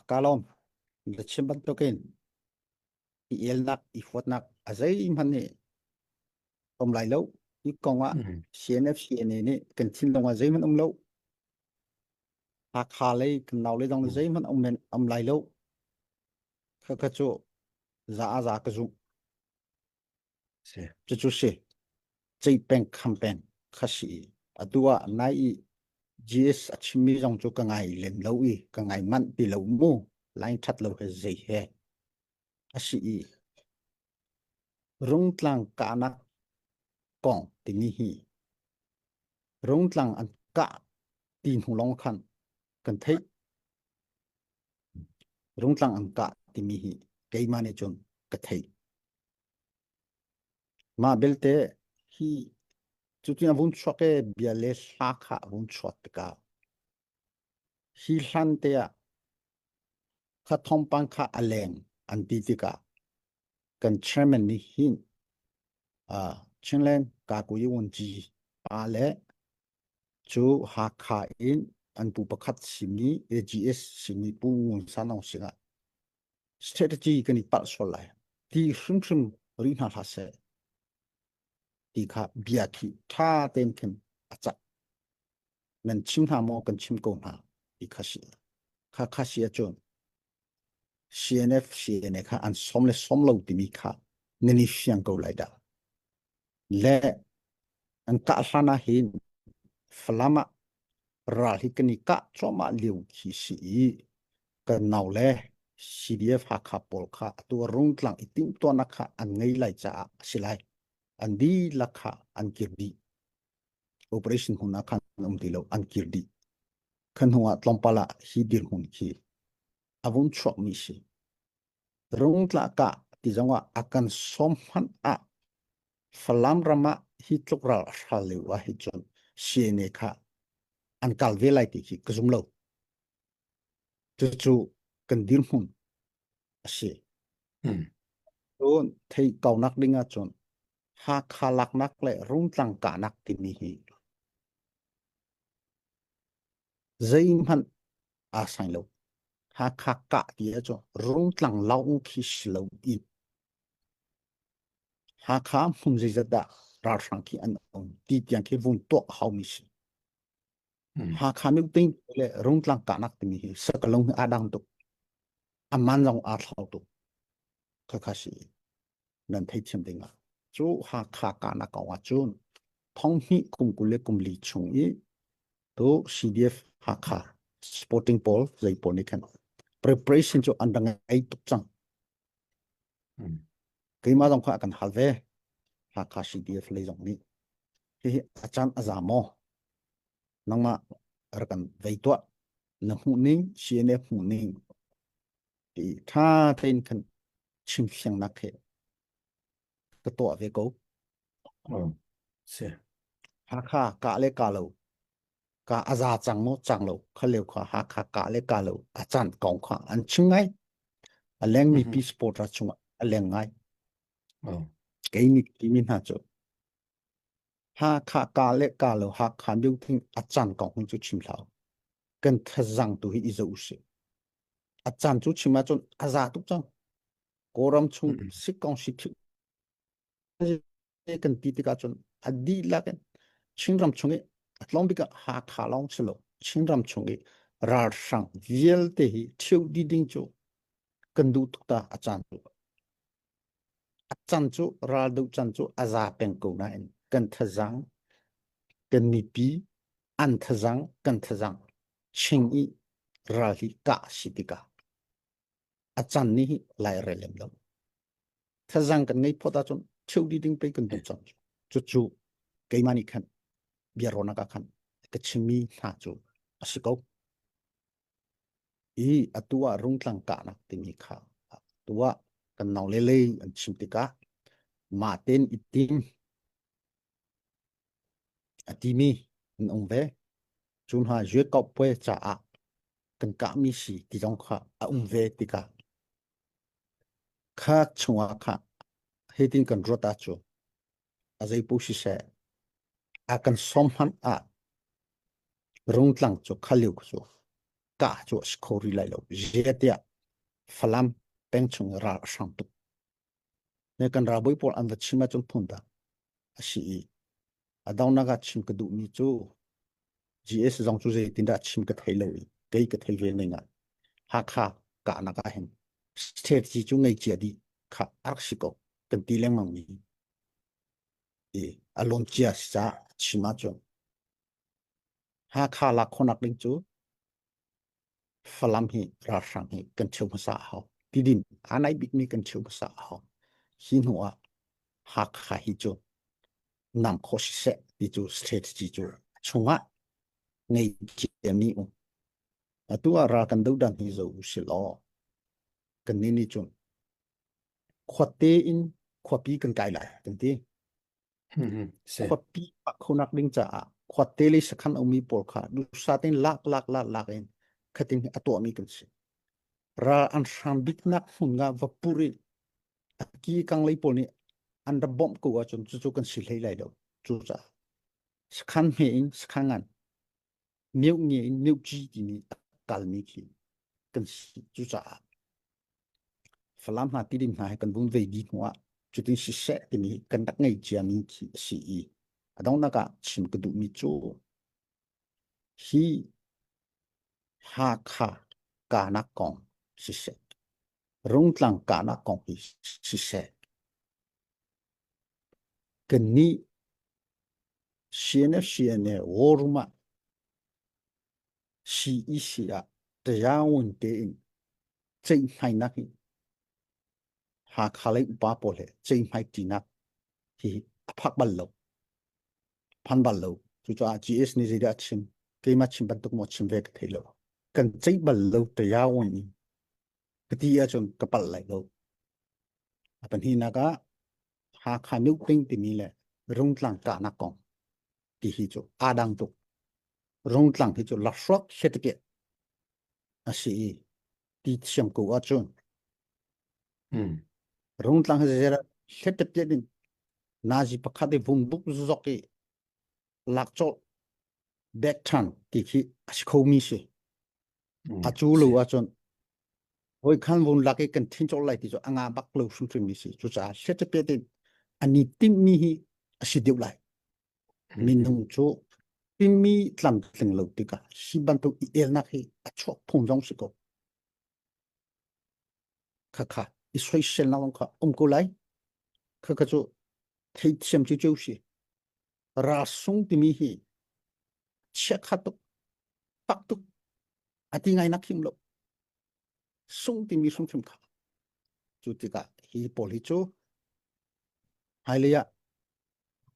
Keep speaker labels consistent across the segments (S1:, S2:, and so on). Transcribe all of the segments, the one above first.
S1: kalom the chimban token i elnak i fotnak azai manni lai lo i konga cnf cne ni kan chin longa zai man lo ha kha le kan naw le dong zai man men lai lo kha chu za ka zu chu se chei pen campaign khashi adua nai gs achimi jong chu ka ngai len lo i ka ngai man pi lo mu line that lo he zai he ashi rung tlang kanak kong tingi hi rung tlang an ka tin hulong khan kan thei rung tlang an ka tingi hi kei mane chon ka thei ma belte hi chutina bun choke biale sakha bun chot ka hi hlan te a kha thom pang kha aleng an ti ti ka kan chairman ni hin chinlen ka ku yun ji pa le chu ha kha in an pu pakhat simi ags simi pu ngun sanong singa strategy kan ni pa so lai ti shum ri na ha se ti kha bia ki tha ten ken acha nan chim ha mo kan chim ko na ti khashi kha shi a chon cnf cne kha an som lo ti mi kha nani fyang ko lai da le an ka hlana hin flama ra hi kani ka choma liu ki si ka naw le cdf ha kha pol kha tu rung tlang itim to na kha an ngei lai cha silai an di lakha an kirdi operation huna khan dilo an kirdi khan huwa tlompala hi dir hun ki avun chok mi si rung tla ka ti jangwa akan somhan a falam rama hi tlokra halewa hi chon cne kha an kalvelai ti ki kazum lo chu kan dir hun ase don thei kaunak dinga chon ha khalak nak le rung tlang ka nak ti mi hi zaim han a sain lo ha kha ka ti a cho rung tlang lau khi shlo i ha kha phum zai zada ra sang ki an on ti tiang ke vun to hau mi si ha kha mi ting le rung tlang ka nak ti mi hi sa kalong adang to aman jong a thau to kha si nan thei chem dinga chu ha kha ka na ka wa chun thong hi kum kule kum li chung i to cdf ha kha sporting ball zai poni kan preparation cho andang ai tuk chang kai ma dong kha kan halve ha kha cdf le jong ni hi achan azamo nangma arkan veitwa na hu ning cnf hu ning ti tha ten kan chim fyang na khe ka to ve ko se ha kha ka le ka lo ka aza chang mo chang lo khalew kha ha kha ka le ka lo achan kong kha an chingai aleng mi pi sport ra chunga aleng ngai cái mi na cho ha kha ka le ka lo ha kha biu thing achan kong chu chim lao kan thazang tu hi izo se achan chu chima chon aza tu chang koram chung sikong si thu kan ti ti ka chon adi la kan chingram chungi atlombika ha kha long chlo chingram chungi rar sang viel te hi thiu di ding chu kan du ta achan chu ral du chan chu aza pen ko na en kan thazang kan mi pi an thazang kan thazang ching i rali ka sitika achan ni lai relem lo thazang kan nei phoda chon thiu di ding pe kan du chan chu kai mani khan biarona ka khan ka chimi na chu asiko i atua rungtlang ka na tingi kha tua kan naw le an chimtika ma ten itim atimi nong ve chun ha je kop pwe cha a kan ka mi si ti jong kha a ve ti ka kha chunga kha hetin kan rota chu azai pu si se a kan som han a rungtlang chu khaliu chu cả chỗ skori lại lâu dễ tiệt phàm beng chung ra sang tu nên cần ra bôi bol ăn vật chim trong thùng ta sĩ ở đâu naga chim cái đủ mi chỗ GS dòng chú gì tin đã chim cái thấy lâu cái thấy về này ngà ha kha cả naga hen strategy chung ngay chia đi kha arxico cần tỷ lệ mang mi alon chia sa chima chung ha kha la khonak ding chu phàm hi ra sang hi cần chung sa hao tidin anai bit mi cần chung sa hao hin hoa ha kha hi chu nam kho se đi chu strategy chu chunga ngay chia mi tu ra kan do dan hi zo shilo kan ni chun khote in khopi kan kai lai kan ti khopi khonak ding cha khote le sakhan omi por kha du satin lak en khatin ato mi kan si ra an shambik nak hunga vapuri ki kang lei pol ni an da bom ko chun chu kan si lei lai do chu cha sakhan he in sakhangan miu ngi miu ji ti ni kal mi ki kan si chu cha phàm hạt tin này cần vun về đi hoa chú tin sẽ thì mi cần đắc ngay chia mi chỉ sĩ ở đó là cả chim cái đủ mi chỗ hi ha kha cả nát con sẽ rung lăng cả nát con hi sẽ cần ni xuyên warma sĩ sĩ à để ra vấn đề trên hai nát hi ha kha lấy ba bộ lệ trên hai tí nát thì phát bal lâu pan bal lâu chú cho GS ni gì đó chim cái mà chim bắt được một chim về cái thế lâu cần chơi bal lâu để ra vấn cái tí ở trong cái bal lại lâu bên hi naga ha kha nước tinh thì mi lệ rung lăng cả nát con thì hi cho adang tu rung lăng thì cho lắc xoát sẽ thực hiện sĩ đi xem cổ ở trong rung lăng thì sẽ thực hiện nazi pakhat de vùng buk zoki lak cho back turn thì khi khomi se achu lo a chon hoi khan vùng lak kan thin cho lại thì cho anga bak lo sum trim mi se chu cha sẽ thực hiện ani tim mi hi asidiu lại min hung cho tim mi tlam tling lo ti ka si ban to el na hi acho phung jong se ko kha isoi sel na long kha ko lai kha cho thấy xem chú sĩ ra sung thì mi hi check khát tục bắt tục ati ngay nắc kim lộ sung thì mi sung chim khá chú thì cả hi poli chú hai lia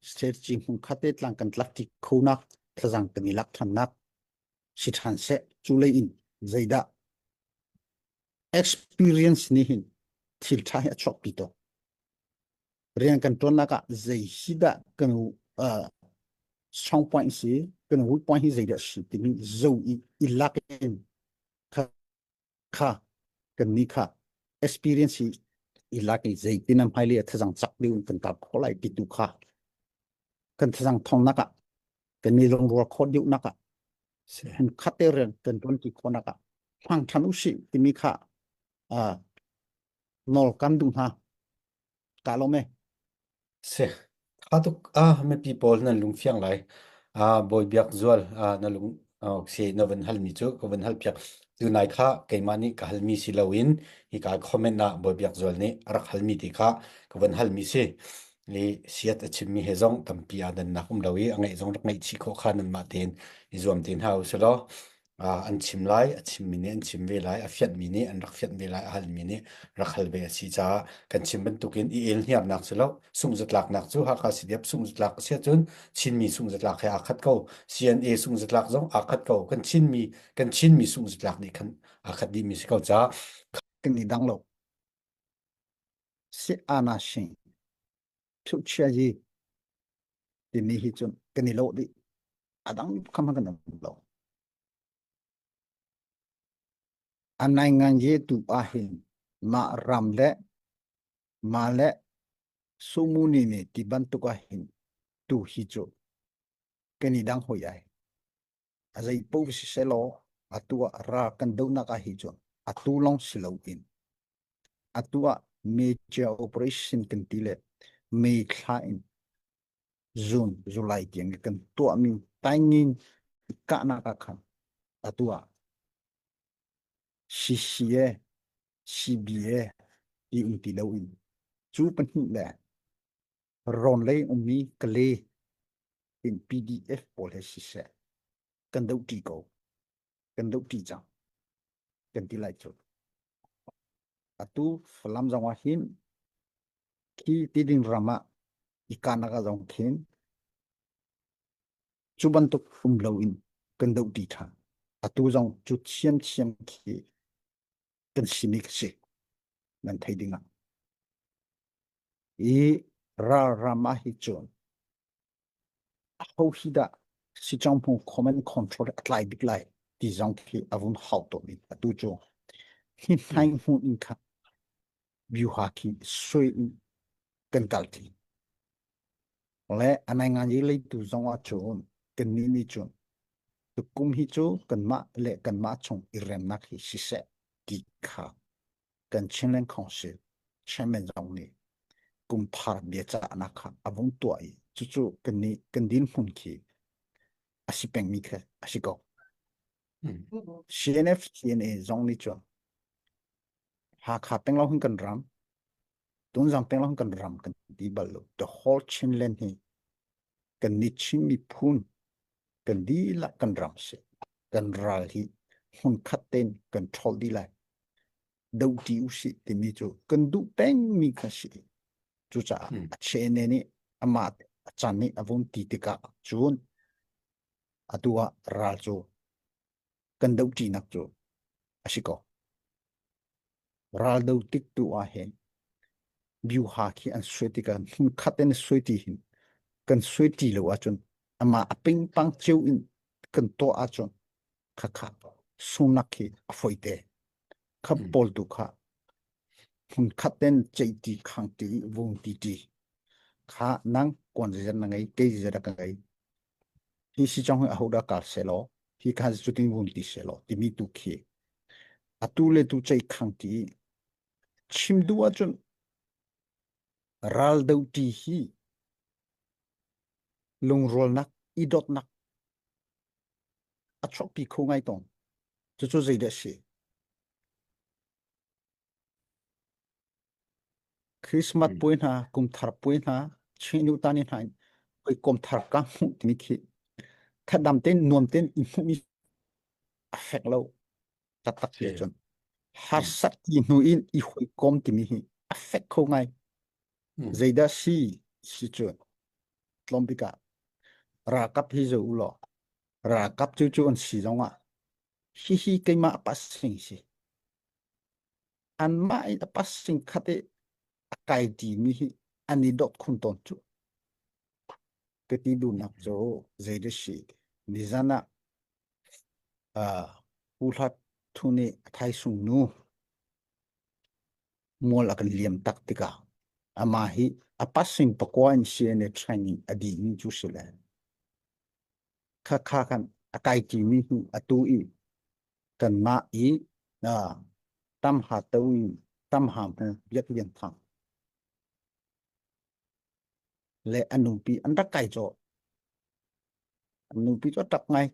S1: state chim hung khát tết lang cần lắc thì khâu nắc thà rằng cần lắc tham nắc sit han sẽ chú lấy in dây đã experience ni hin thil thai a chọc pito riêng cần tuân nắc dây sida cần trong point gì cần hút point gì đó thì mình dâu lắc in kha cần ni kha experience lắc cái gì thì nằm hai liệt thằng chắc điều cần tập khó lại bị tu kha cần thằng thong naka cần ni long ruột khó điệu naka hình khát tê rèn cần tuân chỉ khó naka hoàng thằng usi thì mi kha nol cam dung ha cả lo me
S2: se khatuk me people na lung fiang lai boy biak zual na lung se noven hal mi chu ko ven hal piak tu nai kha keimani ka hal mi silawin hi ka comment na boy biak zual ni arak hal mi ti kha ko ven hal mi se li siat achim mi hezong tampi adan na kum lawi angai zong rak ngai chi kho khanan ma ten izom tin hau selo an chim lai achim mi ne an chim ve lai a fiat mi ne an rak fiat ve lai hal mi ne rak hal ve si cha kan chim ban tukin i el hiap nak selo sung zat lak nak chu ha ka si diap sung zat lak sia chun chin mi sung zat lak he akhat ko CNA sung zat lak zong akhat ko kan chin mi sung zat lak ni kan akhat di mi si ko cha
S1: cần ni dang lo se ana shin chu chia gì thì ni hi chun cần ni lo đi adang kham kan lo anai ngang ye tu ahin ma ram le ma le sumuni ni ti ban tu ka hin tu hi cho cần ni dang ho yai azai po si se lo atua ra kan do na ka hi cho atulong silo in atua major operation kan tile me kha in June July tiang kan to mi tangin ka na ka khan atua CCA CBA i un ti lo in chu pan hi le ron le mi kle in PDF pol he si se kan do ti ko kan do ti chang kan ti lai cho atu falam jang wa hin ki ti ding rama ikana ka jong khin chu ban tuk lo in kan do ti tha atu jong chu chiam chiam ki kan sinik se nan thai dinga e rama hi chon how hi da si chang pu command control apply big lai ti jong ki avun how to mi atu cho hi thain hu in kha view ha ki soi kan kalti le anai nga yi le tu jong wa chon kan ni chon tu kum hi chu kan ma le kan ma chong irem nak hi si se ti kha kan chinlen council chairman jong ni kum phar bia cha na kha avung to ai chu chu kan din hun ki asi peng mi kha asi ko CNF CNA jong ni chon ha kha peng lo hun kan ram tung jang peng lo hun kan ram kan di bal lo the whole chinlen hi kan ni chim mi phun kan di la kan ram se kan ral hi hun khaten control di lai đâu ti u si ti mi chu kan du peng mi kha si chu cha che ne ni ama chan ni avun ti ti ka chun atua ral chu kan đâu ti nak chu asiko ral đâu tik tu a hen view ha ki an sweti kan hun khaten sweti hin kan sweti lo a chun ama aping pang cheu in kan to a chun kha kha sunak ki afoite kha pol tu kha hun khaten chei ti khang ti wong ti ti kha nang kon jen na ngai ke je da ka ngai hi si chong a hoda kal se lo hi kha zu tin wong ti se lo ti mi tu khi atu le tu chei khang ti chim du a chun ral dau ti hi lung rol nak I dot nak a chok pi kho ngai tong chu chu zai de se Christmas point ha kum thar point ha chinu ta ni hai koi kom thar ka mu ti mi khi thadam ten nuam ten I mu mi affect lo tatak ye chon har sat ki nu in I hoi kom ti mi hi affect kho ngai zaida si chon tlombika ra kap hi zo ulo ra kap chu chu on si jong a hi kai ma pas sing si an ma I pas sing khate akai ti mi hi ani dot khun ton chu ke ti du nak zo zaida si ni zana ulat thuni thai sung nu mol akan liam taktika ama hi apasing pakwan siene training adi ni chu sele kha kha kan akai ti mi hu atu I kan ma I na tam ha tau tam ha hu yak lian thang le anu pi an da kai cho anu pi cho tak ngai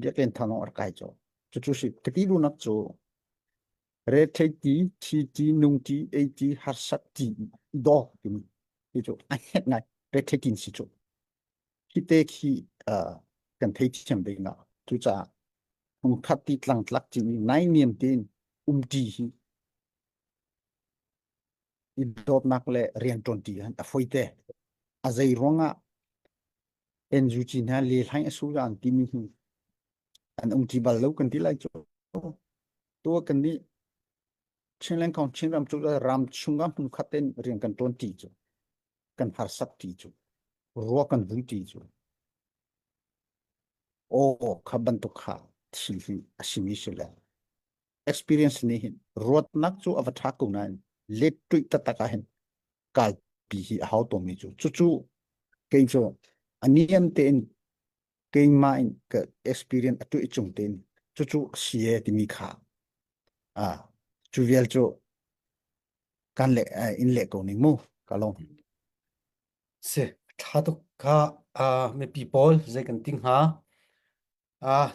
S1: yak lian thang or kai cho chu chu si kati lu nak cho re thai ti nung ti a ti har sat ti do ti mi cho a het ngai re thai tin si cho ki te ki kan thai ti chem de na chu cha hung khat ti tlang tlak ti nai niam tin ti hi I dot nak le rian ton ti han a foite a zai ronga en ju chi na le hai a su ran ti mi hu an ti bal lo kan ti lai cho to kan ni chen len kong chen ram chu ram chungam hung khaten rian kan ton ti cho kan har sat ti cho ro kan vung ti cho o khaban to kha thi hi asimi sula experience ni hin rot nak chu avatha ko nan let tu ta ta ka hen kal pi hi how to mi chu chu ke cho aniam ten ke main ka experience atu I chung ten จุเสียที่มีขาจูเวลจูกันเละอินเละกนิมูกะลง
S2: เสถ้าตุกข้าไม่ปีบอลใจกันติงหา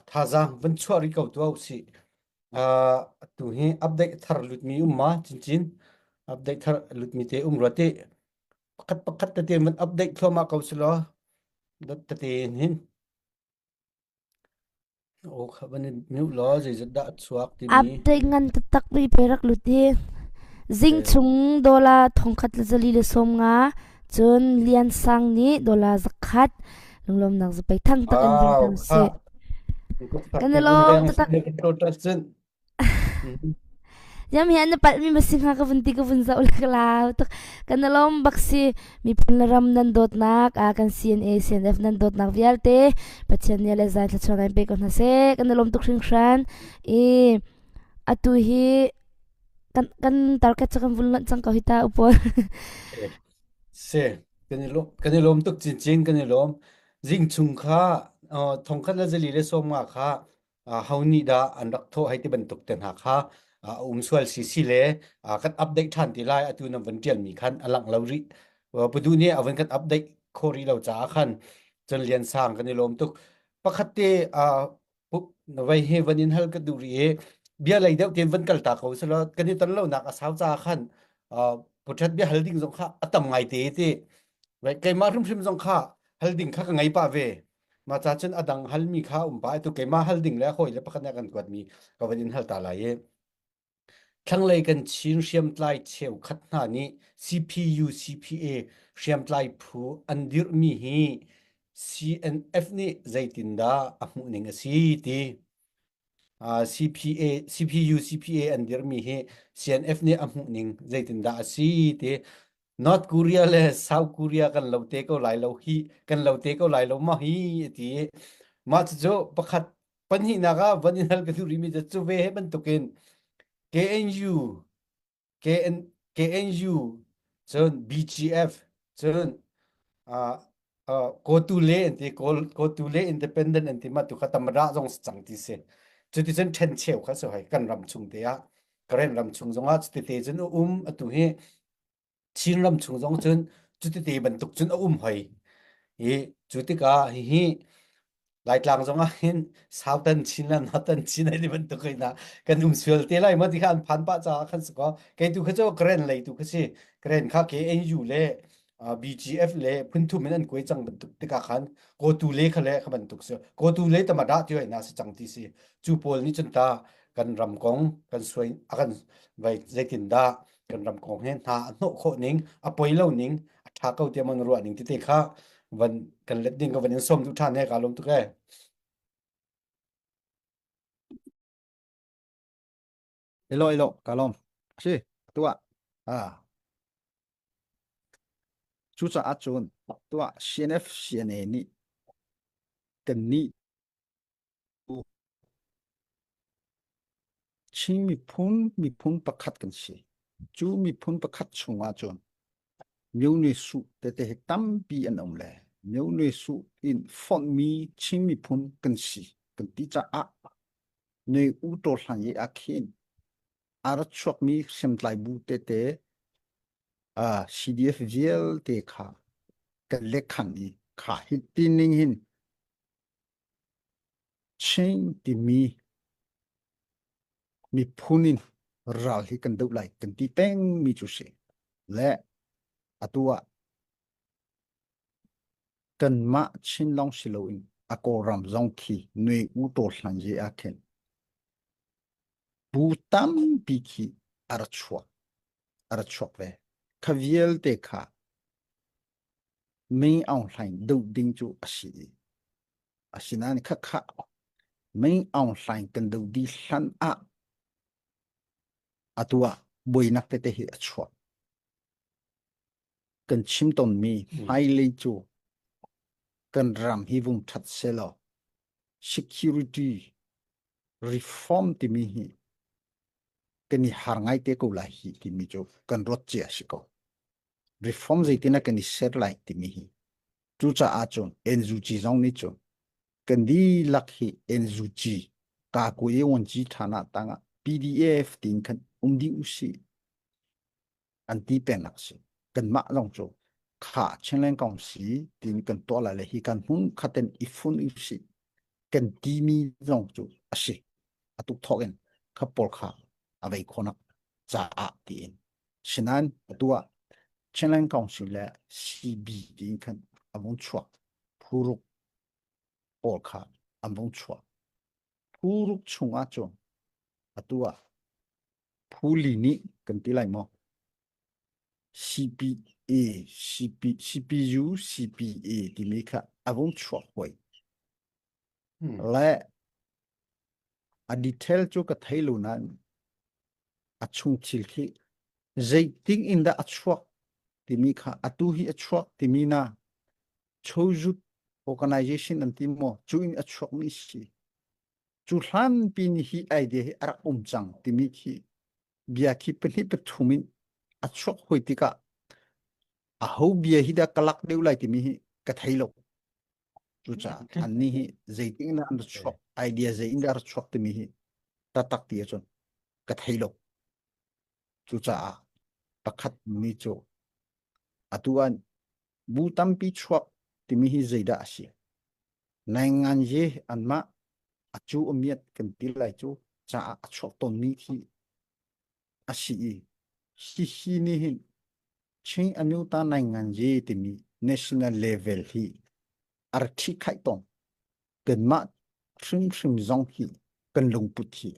S2: ถ้าจังวันชัวริกเอาตัวสิตัวนี้อัปเดตทาร์ลุดมีมาจริงอัปเดตทาร์ลุดมีเตรัวเตปักแต่เตมันอัปเดตทั่วมาเขาสิล้อดัตเตหินโอ้ครับวันนี้มิวล้อจะดัดสวกที่มี
S3: update ngan tatak mi perak luti zing chung dola thongkhat la zali le som nga chun lian sang ni dola zakhat lunglom nak zapai thang tak an bing tam se kan lo tatak yam hian na pat mi masing ha ka bunti ka bunza ul kala tak kan lom baksi mi punram nan dot nak kan CNA CNF nan dot nak vialte pachen ne le zai thla chona pe ko na se kan lom tuk hring shran e atu hi kan target chakam vulna chang ka hita upor
S2: se kan lom tuk chin kan lom jing chung kha thongkhat la jali le som nga kha hauni da andak tho haiti ban tuk ten ha kha swal si le kan update than ti lai atu na van tial mi khan alang lauri pudu ne avan kan update khori lo cha khan chon lian sang kan lom tuk pakhate pup vai he vanin hal ka duri e bia lai deuh ten van kal ta ko sala kan ni tan lo nak asaw cha khan puthat bia halding jong kha atam ngai te vai kai ma rum sim jong kha halding kha ka ngai pa ve ma cha chen adang hal mi kha ba tu kai ma halding le khoi le pakhat na kan kwat mi ka vanin hal ta la ye thang lei kan chin siam tlai cheu khat na ni CPU CPA siam tlai phu andir mi hi CNF ni zaitin da amu ning asi ti CPU CPA andir mi hi CNF ni amu ning zaitin da asi ti North Korea le South Korea kan lote ko lai lo hi kan lote ko lai lo ma hi ti ma chu pakhat panhi na ga vaninal ka ri mi chu ve he ban tukin KNU chon BGF chon Kotule Independent and Timatu Katamara Zong Sang ti se chuti chen ten cheu kha so hai kan ram chung te ya karen ram chung zonga chuti te chen atu he chin ram chung zong chen chuti te ban tuk chen hai e chuti ka hi lai tlang zonga hin southern china northern china ni ban tuk na kan swel te lai ma ti khan phan pa cha khan sko ke tu kha cho kren lai tu kha si kren kha ke NU le BGF le phun thu men an koi chang ban tuk te ka khan ko tu le kha le kha ban tuk so ko tu le ta ma da ti na se chang ti si chu pol ni chen ta kan ram kong kan swai akan vai zekin da kan ram kong hen ha no kho ning a poi lo ning a tha ko te man ro ning ti te kha van kan let ding ka van som tu than he ka lom tu ke
S1: elo kalom si tua chú cha a chun tua CNF CNA ni kan ni chi mi phun pakhat kan si chu mi phun pakhat chunga chun meu ni su te tam pi an om le meu ni su in font mi chi mi phun kan si kan ti cha a nei u to hlan ye akhin ara chok mi sem tlai bu te CDF VL te kha kan le khan ni kha hit tining hin chen ti mi phunin ral hi kan dau lai kan ti teng mi chu se le atua kan ma chin long siloin akoram zong khi nei u to hlan ye akhen bu tam pi khi arachwa ve khaviel te kha main online do ding chu asina ni kha main online kan do di hlan atua boinak te hi achwa kan chimton mi hai le chu kan ram hi vung that selo security reform ti mi hi kan ni har ngai te ko la hi ti mi chu kan rot che asiko reform zaitina kan ni set lai ti mi hi chu cha a chon enzu chi zong ni chu kan di lak hi enzu chi กากุยวันจีฐานะตังะ PDF ติงคันดิอุสิอันที่เป็นนักสิกันมาลองโจขาเช่นเล่นกองสีติงกันตัวอะไรฮิกันหุ่นขัดเต็นอีฟุนอุสิกันที่มีลองโจอาสิอาตุกทอกันขับปอลขาเอาไว้คนนักจ่าตีนฉะนั้นตัวเช่นเล่นกองสีและ CB ติงคันอาวุธชัวผู้รุกปอลขาอาวุธชัวผู้รุกชงอาจงตัวผู้ลีนี้กันที่ไรมั้ง CPA CPU CPA ที่มีค่ะอาวุธชัวไว้และอดีตเทลจูกับไทยลูนั้นอัชงชิลที่ใจติ้งอินดาอัชวกที่มีค่ะอัตุฮีอัชวกที่มีนะชูจุด organization นั่นที่มั้งจูอินอัชวกมิสิจูฮันปีนี้ฮีไอเดียอารักจังที่มีที่เบียคิเป็นที่ประทุมินอัชวกหุยที่กะอาหูเบียฮิดากลักเดียวไลที่มีกับไทยลูจูจ้าอันนี้ใจติ้งนั่นอัชวกไอเดียใจอินดาอัชวกที่มีตักที่จนกับไทยลูจูจ้าประคัดมีโจอัตัวบูตัมปีชวกที่มีใจด่าสิในงานเยอันมาอาจูอมีดกันติไลจูจ้าชวกตนนี้ที่อาชีฮีนี่เห็นเช่นอนุตาในงานเยที่มี national level ที่อาร์ติไข่ตนกันมาซึ่งจงที่กันลงพุทธิ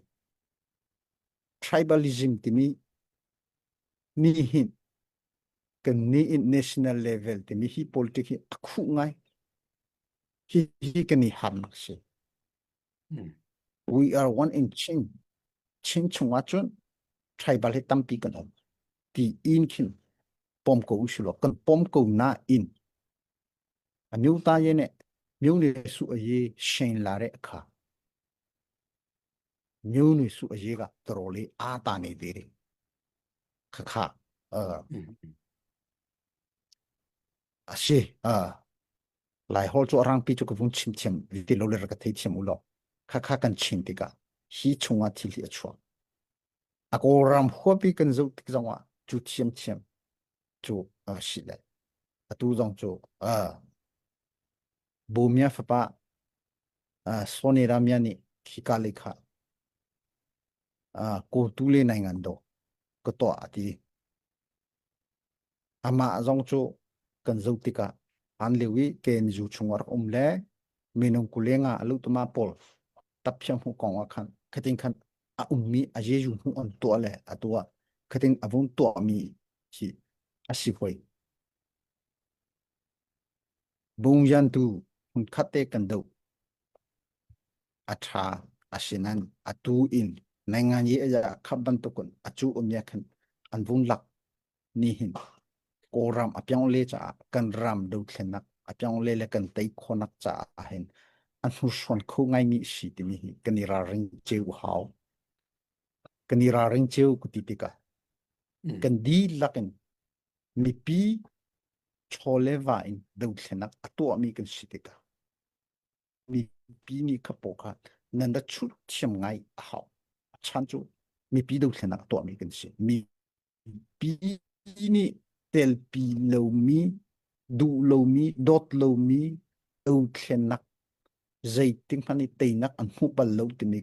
S1: tribalism ที่มีนี่เห็นกันนี่ national level ที่มี politics อักขุไงกันนี่หันนักสิ we are one in ชิงชงว่าจน tribal ให้ตั้มปีกันออกที่อินคินปอมกูอุชลกันปอมกูน่าอินอันนี้ตายเนี่ยมิวนิสุเอเยเชนลาเรค่ะมิวนิสุเอเยก็ตรอลีอาตานีดีค่ะอาชีหลายฮอลจูรังปีจุกวุ่นชิมชิมวิธีโลเลรกเทชิมอุลค่ะกันชิมติกาฮีชงว่าที่เหลือชัวอากรำหัวปีกันจุติจังว่าจูชิมจูสิเลยตูจังจูบูมีฟปะโซนีรามีนี่คิกาลิค่ะกูตุเลนัยงันโดก็ตัวอดีอามาจังจูกันจุติกาอันเลวีเกณฑ์จูชงวร์เล่มีนงกุเลงาลุตมาปอลตับเชียงหูกองว่าคันคติงคันมีอาเจจูหูอันตัวเลยตัวคติงอาวุธตัวมีที่อาศิพวยบุญยันตูหุ่นขัดเตกันดูอัฐาอาศินันอัตูอินในงานเยอะจะขับบันตุกันอัจูมีคันอันวุ้นหลักนี่หินโกรำอภิองเลจ่ากันรำดูเข็นนักอภิองเลเลกันไตคนนักจ่าเห็นอันหุ่นชวนคู่ง่ายมีสิทธิ์มีกันนิราริงเจ้าหาวกันนิราริงเจ้ากุติติกากันดีลักกันมีปีชอเลวาอินดูเข็นนักตัวมีกันสิทธิ์กามีปีนี้ขับปกานั่นดัชชุดเชื่อมง่ายหาวฉันจูมีปีดูเข็นนักตัวมีกันสิมีปีนี้เตลปีโลมีดูโลมีดอทโลมีดูเข็นนักใจติ้งพันนี่ตีนักอันหูบอลโลติมี